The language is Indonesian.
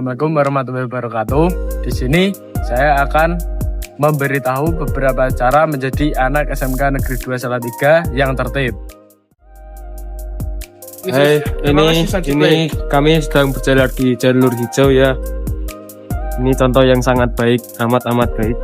Assalamualaikum warahmatullahi wabarakatuh. Di sini saya akan memberitahu beberapa cara menjadi anak SMK Negeri 2 Salatiga yang tertib. Hai, ini kami sedang berjalan di jalur hijau ya. Ini contoh yang sangat baik, amat baik.